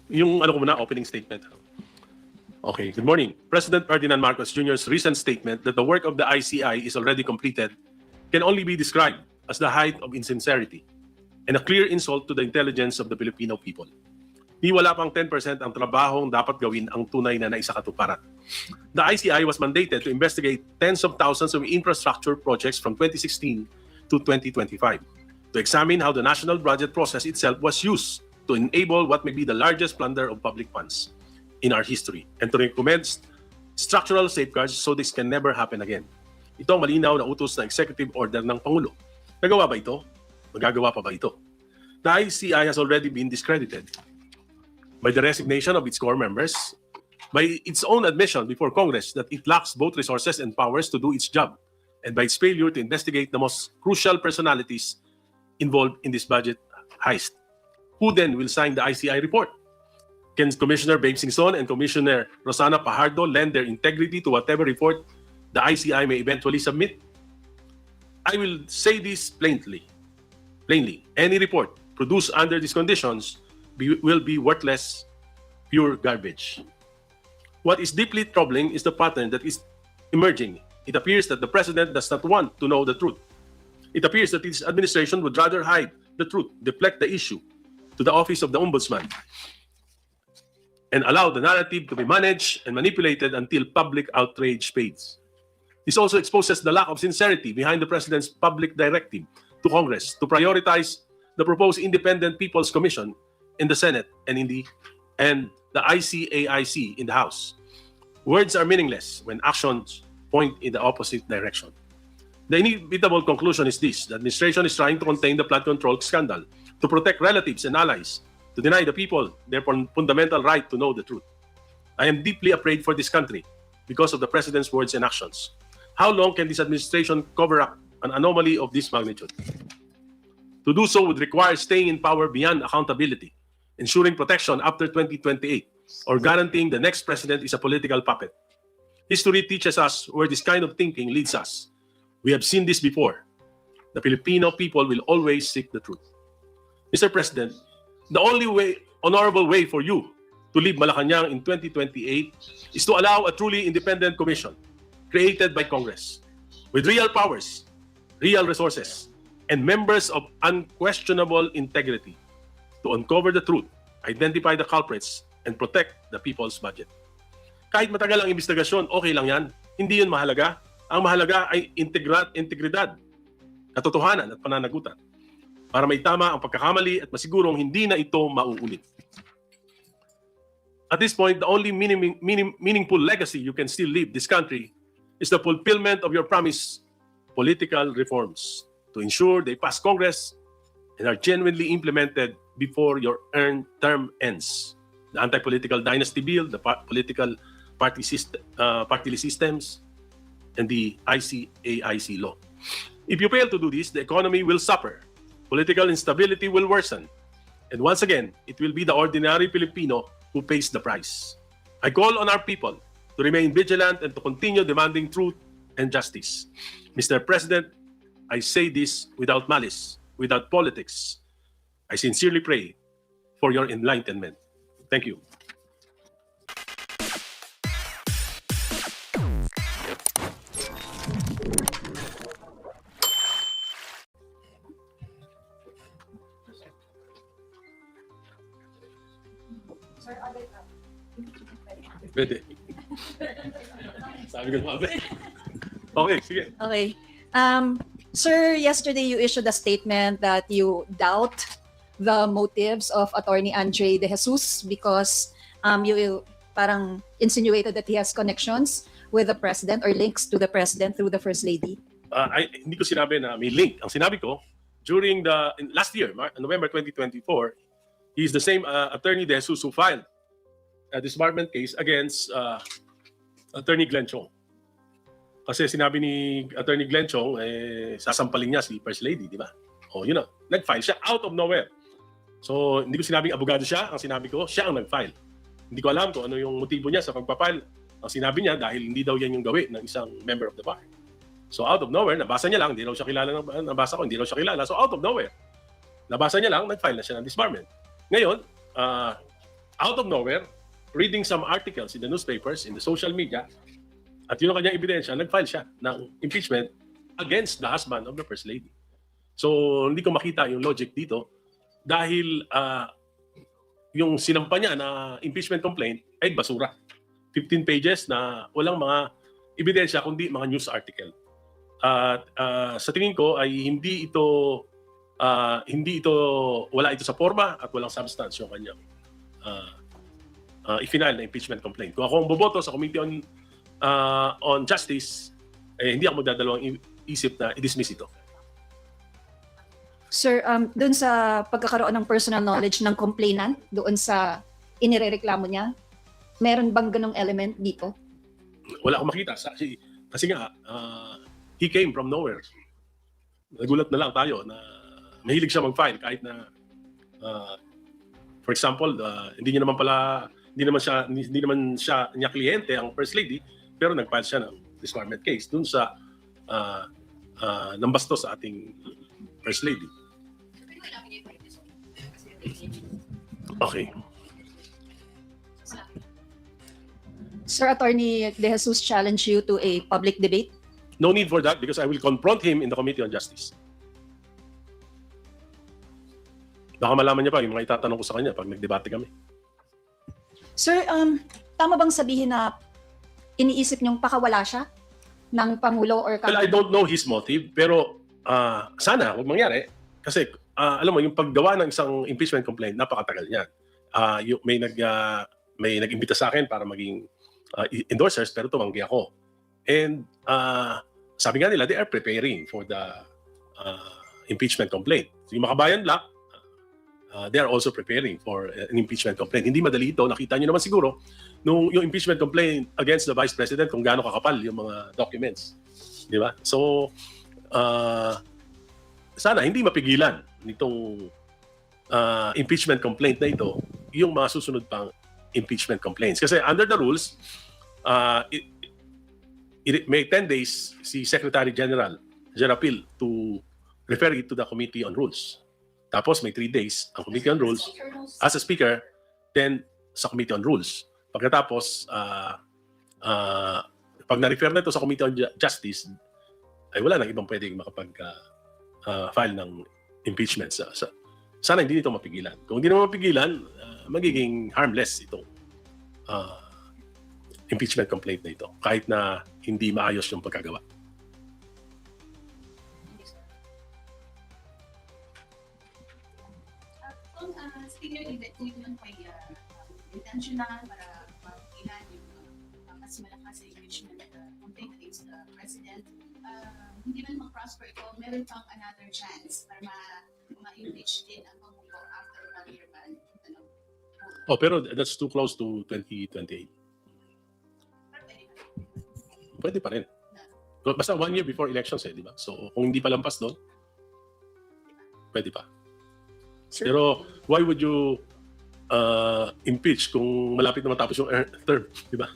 Yung ano ko muna, opening statement. Okay, good morning. President Ferdinand Marcos Jr.'s recent statement that the work of the ICI is already completed can only be described as the height of insincerity and a clear insult to the intelligence of the Filipino people. Di wala pang 10% ang trabahong dapat gawin ang tunay na naisakatuparan. The ICI was mandated to investigate tens of thousands of infrastructure projects from 2016 to 2025, to examine how the national budget process itself was used to enable what may be the largest plunder of public funds in our history, and to recommend structural safeguards so this can never happen again. Ito ang malinaw na utos na executive order ng Pangulo. Nagawa ba ito? Magagawa pa ba ito? The ICI has already been discredited by the resignation of its core members, by its own admission before Congress that it lacks both resources and powers to do its job, and by its failure to investigate the most crucial personalities involved in this budget heist. Who then will sign the ICI report? Can Commissioner Babe Singson and Commissioner Rosana Pajardo lend their integrity to whatever report the ICI may eventually submit? I will say this plainly. Any report produced under these conditions will be worthless, pure garbage. What is deeply troubling is the pattern that is emerging. It appears that the President does not want to know the truth. It appears that his administration would rather hide the truth, deflect the issue to the office of the Ombudsman, and allow the narrative to be managed and manipulated until public outrage fades. This also exposes the lack of sincerity behind the President's public directive to Congress to prioritize the proposed Independent People's Commission in the Senate and the ICAIC in the House. Words are meaningless when actions point in the opposite direction. The inevitable conclusion is this: the administration is trying to contain the flood control scandal, to protect relatives and allies, to deny the people their fundamental right to know the truth. I am deeply afraid for this country because of the President's words and actions. How long can this administration cover up an anomaly of this magnitude? To do so would require staying in power beyond accountability, ensuring protection after 2028, or guaranteeing the next president is a political puppet. History teaches us where this kind of thinking leads us. We have seen this before. The Filipino people will always seek the truth. Mr. President, the only honorable way for you to leave Malacanang in 2028 is to allow a truly independent commission created by Congress with real powers, real resources, and members of unquestionable integrity to uncover the truth, identify the culprits, and protect the people's budget. Kahit matagal ang investigasyon, okay lang yan. Hindi yun mahalaga. Ang mahalaga ay integridad, katotohanan at pananagutan para may tama ang pagkakamali at masigurong hindi na ito mauulit. At this point, the only meaningful legacy you can still leave this country is the fulfillment of your promised political reforms to ensure they pass Congress and are genuinely implemented before your term ends. The anti-political dynasty bill, the political party systems, and the ICAIC law. If you fail to do this, the economy will suffer, political instability will worsen, and once again, it will be the ordinary Filipino who pays the price. I call on our people to remain vigilant and to continue demanding truth and justice. Mr. President, I say this without malice, without politics. I sincerely pray for your enlightenment. Thank you. Pwede. Sabi ko naman. Okay, sige. Okay. Sir, yesterday you issued a statement that you doubt the motives of Attorney Andre De Jesus because you parang insinuated that he has connections with the President or links to the President through the First Lady. Hindi ko sinabi na may link. Ang sinabi ko, during last year, November 2024, he is the same Attorney De Jesus who filed a disbarment case against Attorney Glenn Chong. Kasi sinabi ni Attorney Glenn Chong, sasampalin niya si First Lady, di ba? O, yun na. Nag-file siya out of nowhere. So, hindi ko sinabing abogado siya. Ang sinabi ko, siya ang nag-file. Hindi ko alam kung ano yung motibo niya sa pagpapile. Ang sinabi niya, dahil hindi daw yan yung gawin ng isang member of the bar. So, out of nowhere, nabasa niya lang, hindi raw siya kilala, nabasa ko, hindi raw siya kilala. So, out of nowhere, nabasa niya lang, nag-file na siya ng disbarment. Ngayon, out of nowhere, reading some articles in the newspapers, in the social media, at yun ang kanyang ebidensya, nag-file siya ng impeachment against the husband of the First Lady. So, hindi ko makita yung logic dito dahil yung sinampa niya na impeachment complaint ay basura. 15 pages na walang mga ebidensya kundi mga news article. At sa tingin ko ay hindi ito wala ito sa forma at walang substance yung kanyang i-file na impeachment complaint. Kung ako ang boboto sa Committee on Justice, hindi ako magdadalawang isip na i-dismiss ito. Sir, doon sa pagkakaroon ng personal knowledge ng complainant, doon sa inirereklamo niya, meron bang ganong element dito? Wala akong makita. Kasi nga, he came from nowhere. Nagulat na lang tayo na mahilig siya mag-file kahit na, for example, hindi naman siya niya kliyente ang First Lady, pero nag-file siya ng disbarment case dun sa nambastos sa ating First Lady. Okay. Sir, Attorney De Jesus challenge you to a public debate? No need for that because I will confront him in the Committee on Justice. Baka malaman niya pa yung mga itatanong ko sa kanya pag nagdebate kami. Sir, tama bang sabihin na iniisip niyong pakawala siya ng Pangulo or Well, I don't know his motive, pero sana huwag mangyari. Kasi alam mo, yung paggawa ng isang impeachment complaint, napakatagal niyan. May nag-imbita sa akin para maging endorsers, pero tumanggi ako. And sabi nga nila, they are preparing for the impeachment complaint. So, yung makabayan black, they are also preparing for an impeachment complaint. Hindi madali ito. Nakita niyo naman siguro nung yung impeachment complaint against the Vice President kung gaano kakapal yung mga documents. Di ba? So, sana hindi mapigilan nitong impeachment complaint na ito yung mga susunod pang impeachment complaints. Kasi under the rules, it may 10 days si Secretary General Jerapil to refer it to the Committee on Rules. Tapos may 3 days ang Committee on Rules as a speaker, then sa Committee on Rules. Pagkatapos, pag na-refer na ito sa Committee on Justice, ay wala nang ibang pwedeng makapag-file ng impeachment. Sana hindi ito mapigilan. Kung hindi naman mapigilan, magiging harmless itong impeachment complaint na ito kahit na hindi maayos yung pagkagawa. Speaker, hindi naman may intentional para mapigilan yung mas malakas sa impeachment complaint against the President. Hindi man mag-prosper ito, meron pang another chance para ma-impeach din ang Pangulo after 1 year ban. Oh, pero that's too close to 2028. Pwede pa rin. Basta 1 year before elections di ba? So kung hindi pa lampas doon, pwede pa. Sir, Pero why would you impeach kung malapit na matapos yung term, di ba?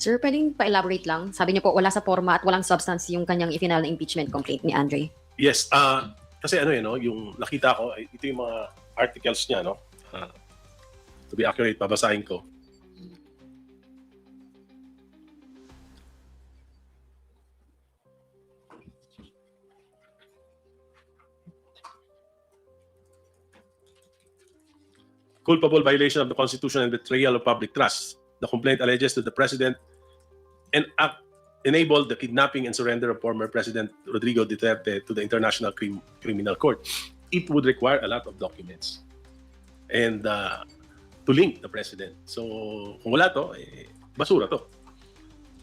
Sir, pwedeng pa-elaborate lang? Sabi niyo po, wala sa forma at walang substance yung kanyang i-final na impeachment complaint ni Andre. Yes, kasi yung nakita ko, ito yung mga articles niya, no? To be accurate, babasahin ko. Culpable violation of the Constitution and betrayal of public trust. The complaint alleges that the President enabled the kidnapping and surrender of former President Rodrigo Duterte to the International Criminal Court. It would require a lot of documents and to link the President. So kung wala to, basura to.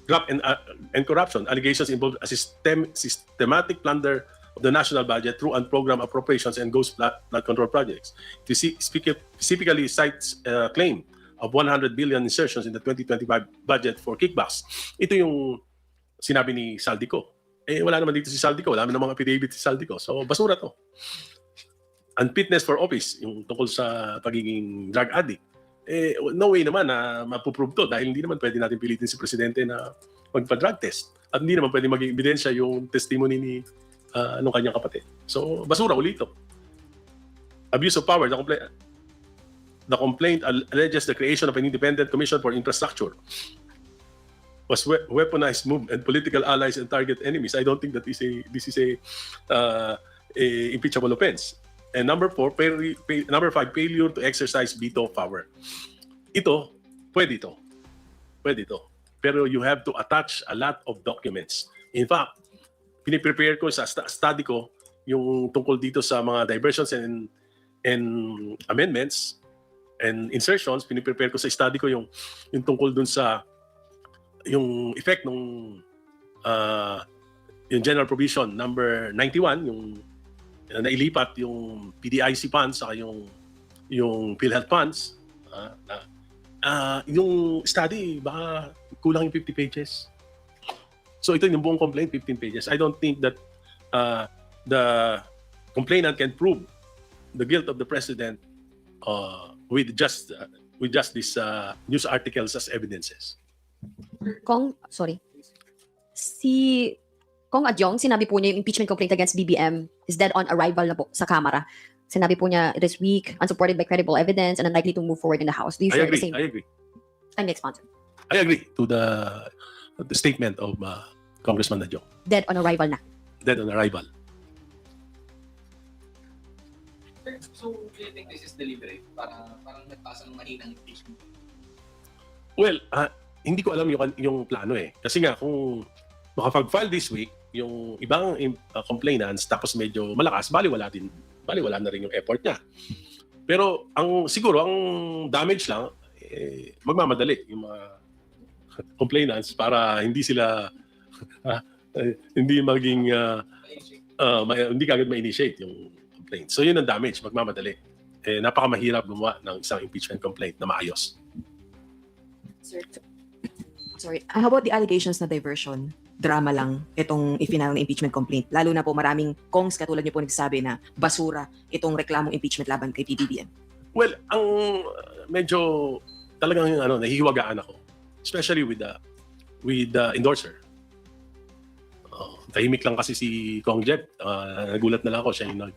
Graft and corruption. Allegations involve a systematic plunder of the national budget through unprogrammed appropriations and ghost flood control projects. It specifically cites a claim of 100 billion insertions in the 2025 budget for kickbacks. Ito yung sinabi ni Saldico. Wala naman dito si Saldico. Wala naman mga affidavit si Saldico. So, basura to. Unfitness for office, yung tungkol sa pagiging drug addict. No way naman na mapuprove to dahil hindi naman pwede natin pilitin si Presidente na magpa-drug test. At hindi naman pwede maging ebidensya yung testimony ni nung kanyang kapatid. So, basura ulit ito. Abuse of power. the complaint alleges the creation of an independent commission for infrastructure was weaponized move and political allies and target enemies. I don't think that this is a impeachable offense. And number 4, number 5, failure to exercise veto power. Ito, pwede ito. Pwede ito. Pero you have to attach a lot of documents. In fact, piniprepare ko sa study ko yung tungkol dito sa mga diversions and amendments and insertions. Piniprepare ko sa study ko yung tungkol dun sa yung effect nung yung general provision number 91, yung nailipat yung PDIC funds saka yung PhilHealth funds. Yung study baka kulang yung 50 pages. So ito yung buong complaint, 15 pages. I don't think that the complainant can prove the guilt of the president with just these news articles as evidences. Si Kong Adyong, sinabi po niya yung impeachment complaint against BBM is dead on arrival na po sa Kamara. Sinabi po niya, it is weak, unsupported by credible evidence, and unlikely to move forward in the House. Do you share the same? I agree. Kindly expound, sir. I agree to the statement of Congressman Adyong. Dead on arrival na. Dead on arrival. So, do you think this is deliberate? Parang nagpasa ng mahinang impeachment? Well, hindi ko alam yung plano eh. Kasi nga, kung makapag-file this week, yung ibang complainants, tapos medyo malakas, baliwala na rin yung effort niya. Pero siguro, ang damage lang, magmamadali yung mga complainants para hindi sila, hindi maging, hindi kagad ma-initiate yung complaint. So yun ang damage, magmamadali. Napakamahirap gumawa ng isang impeachment complaint na maayos. Sir, Sorry, how about the allegations na diversion? Drama lang itong i-final na impeachment complaint. Lalo na po maraming kongs katulad niyo po nagsasabi na basura itong reklamong impeachment laban kay PBBM. Well, ang medyo talagang nahihiwagaan ako, especially with the endorser. Tahimik lang kasi si Kong Jet. Nagulat na lang ako siya yung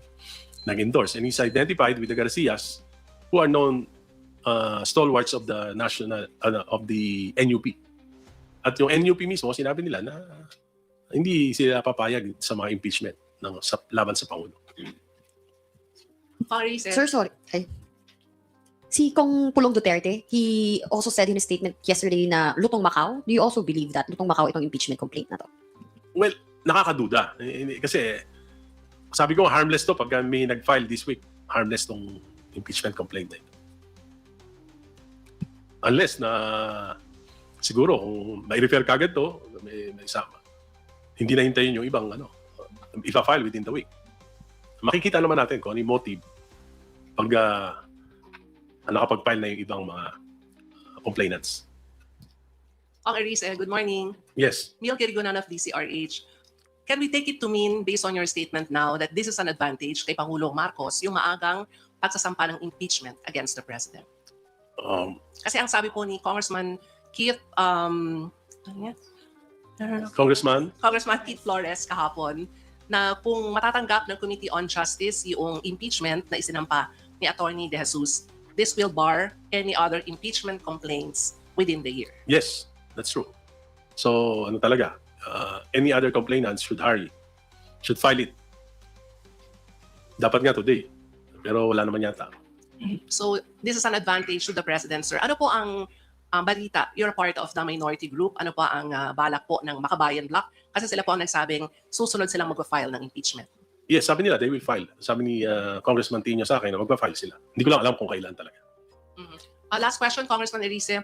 nag-endorse. And he's identified with the Garcias who are known stalwarts of the of the NUP. At yung NUP mismo, sinabi nila na hindi sila papayag sa mga impeachment laban sa Pangulo. Sir, sorry. Si Kong Pulong Duterte, he also said in his statement yesterday na lutong Macau. Do you also believe that lutong Macau itong impeachment complaint na to? Well, nakakaduda. Kasi sabi ko, harmless to pag may nag-file this week. Harmless tong impeachment complaint na ito. Unless na siguro kung mai-refer kagad to, may isama. Hindi na hintayin yung ibang ipa-file within the week. Makikita naman natin kung ano yung motive pag nakapag-file na yung ibang mga complainants. Aris, good morning. Yes. Neil Kirigonan of DCRH. Can we take it to mean, based on your statement now, that this is an advantage kay Pangulong Marcos, yung maagang pagsasampa ng impeachment against the President? Kasi ang sabi po ni Congressman Keith, Congressman Keith Flores kahapon, na kung matatanggap ng Committee on Justice yung impeachment na isinampa ni Attorney De Jesus, this will bar any other impeachment complaints within the year. Yes, that's true. So, talaga, any other complainants should hurry, should file it. Dapat nga today, pero wala naman yata. So, this is an advantage to the President, sir. Ano po ang balita? You're part of the minority group. Ano pa ang balak po ng Makabayan Bloc? Kasi sila po ang nagsabing susunod silang mag-file ng impeachment. Yes, sabi nila, they will file. Sabi ni Congressman Tino sa akin na mag-file sila. Hindi ko lang alam kung kailan talaga. Last question, Congressman Erice.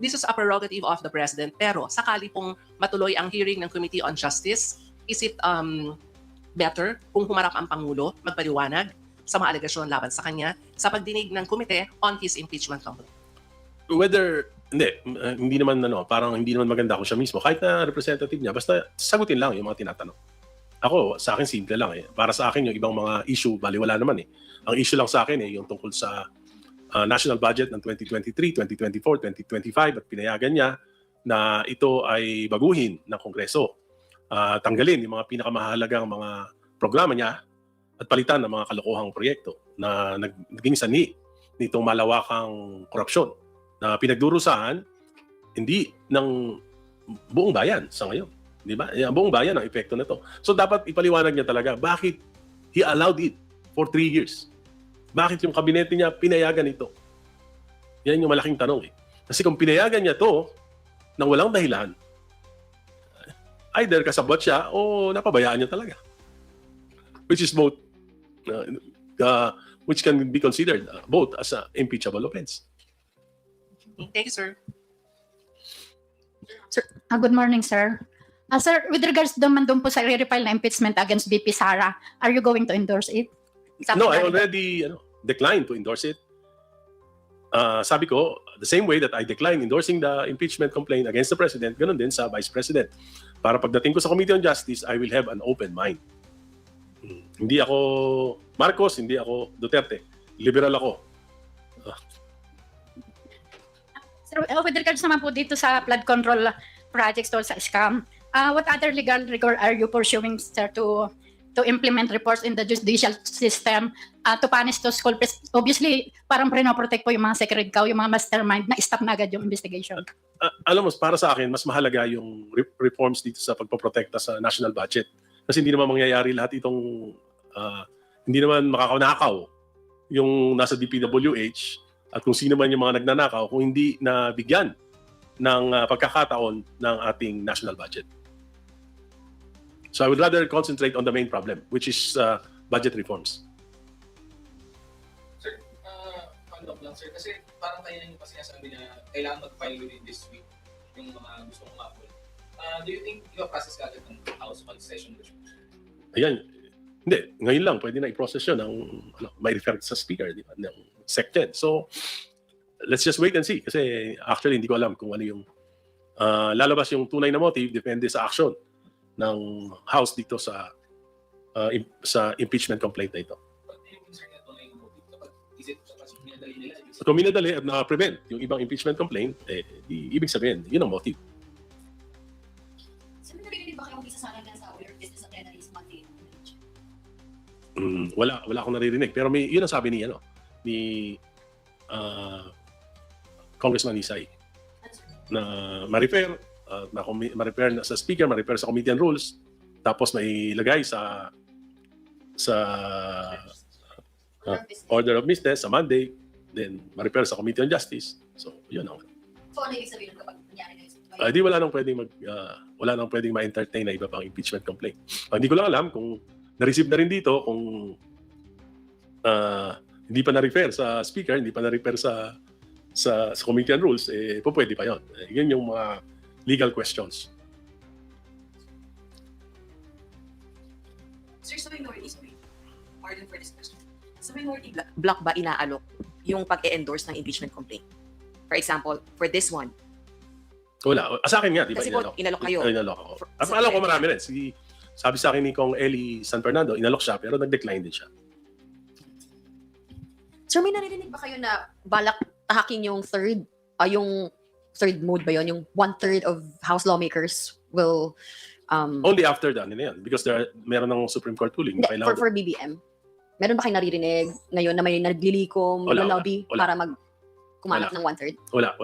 This is a prerogative of the President, pero sakali pong matuloy ang hearing ng Committee on Justice, is it better kung humarap ang Pangulo, magpaliwanag sa mga alegasyon laban sa kanya sa pagdinig ng komite on his impeachment complaint? Hindi naman parang hindi naman maganda kung siya mismo. Kahit na representative niya, basta sagutin lang yung mga tinatanong. Ako, sa akin simple lang eh. Para sa akin yung ibang mga issue, baliwala naman eh. Ang issue lang sa akin yung tungkol sa national budget ng 2023, 2024, 2025 at pinayagan niya na ito ay baguhin ng Kongreso. Tanggalin yung mga pinakamahalagang mga programa niya at palitan ng mga kalokohang proyekto na naging sanhi nitong malawakang korupsyon na pinagdurusahan hindi ng buong bayan sa ngayon. Di ba? Ang buong bayan ang epekto na to. So dapat ipaliwanag niya talaga bakit he allowed it for 3 years. Bakit yung kabinete niya pinayagan ito? Yan yung malaking tanong eh. Kasi kung pinayagan niya to nang walang dahilan, either kasabot siya o napabayaan niya talaga. Which is both, which can be considered both as an impeachable offense. Thank you, sir. Good morning, sir. Sir, with regards naman doon po sa re-refile na impeachment against VP Sara, are you going to endorse it? No, I already declined to endorse it. Sabi ko, the same way that I declined endorsing the impeachment complaint against the President, ganun din sa Vice President. Para pagdating ko sa Committee on Justice, I will have an open mind. Hindi ako Marcos, hindi ako Duterte. Liberal ako. Sir, with regards naman po dito sa flood control projects to sa scam, what other legal rigor are you pursuing, sir, to implement reports in the judicial system to punish those culprits? Obviously, parang prinoprotect po yung mga secret cow, yung mga mastermind na stop na agad yung investigation. Alam mo, para sa akin, mas mahalaga yung reforms dito sa pagpoprotekta sa national budget. Kasi hindi naman mangyayari lahat itong, hindi naman makakanakaw yung nasa DPWH at kung sino man yung mga nagnanakaw kung hindi na bigyan ng pagkakataon ng ating national budget. So I would rather concentrate on the main problem, which is budget reforms. Sir, follow-up lang, sir. Kasi parang kaya nyo kasi sinasabi na kailangan mag-file within this week yung mga gustong umapol. Do you think i-process ka agad ng House on-session? Ayan. Hindi. Ngayon lang, pwede na i-process yun ng, may refer sa speaker, di ba, ng SecGen. So, let's just wait and see. Kasi actually, hindi ko alam kung ano yung lalabas yung tunay na motive, depende sa action ng House dito sa impeachment complaint na ito. But yung sir na tunay yung motive, kapag is it kapag minadali nila? Kung minadali at na-prevent yung ibang impeachment complaint, ibig sabihin, yun ang motive. So, narinig ba kayong isa sa akin sa order of business sa plenary is Monday? Wala akong naririnig. Pero yun ang sabi ni Congressman Isay na ma-refer ma-refer sa speaker, ma-refer sa Committee on Rules, tapos may ilagay sa order of business sa Monday, then ma-refer sa Committee on Justice. So, yun ang. So, ano ibig sabihin kapag nangyari na yun? Di wala nang pwedeng ma-entertain na iba pang impeachment complaint. Hindi ko lang alam kung na-receive na rin dito, kung hindi pa na-refer sa speaker, hindi pa na-refer sa Committee on Rules, pwede pa yun. Yun yung mga legal questions. Sir, sa minority, pardon for this question. Sa minority block ba inaalok yung pag-e-endorse ng impeachment complaint? For example, for this one. Wala. Sa akin nga, di ba? Kasi po, inalok kayo. Inalok ako. Alam ko marami rin. Sabi sa akin ni Kong Eli San Fernando, inalok siya, pero nag-decline din siya. Sir, may narinig ba kayo na balak tahakin yung third mode ba yun? Yung 1/3 of House lawmakers will... Only after that, because meron ng Supreme Court ruling. Hindi, for BBM. Meron ba kayo naririnig ngayon na may naglilikom, lobby para kumalat ng 1/3? Wala.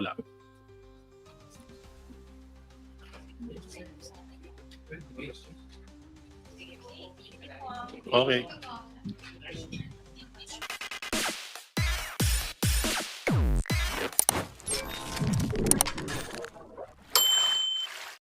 Okay.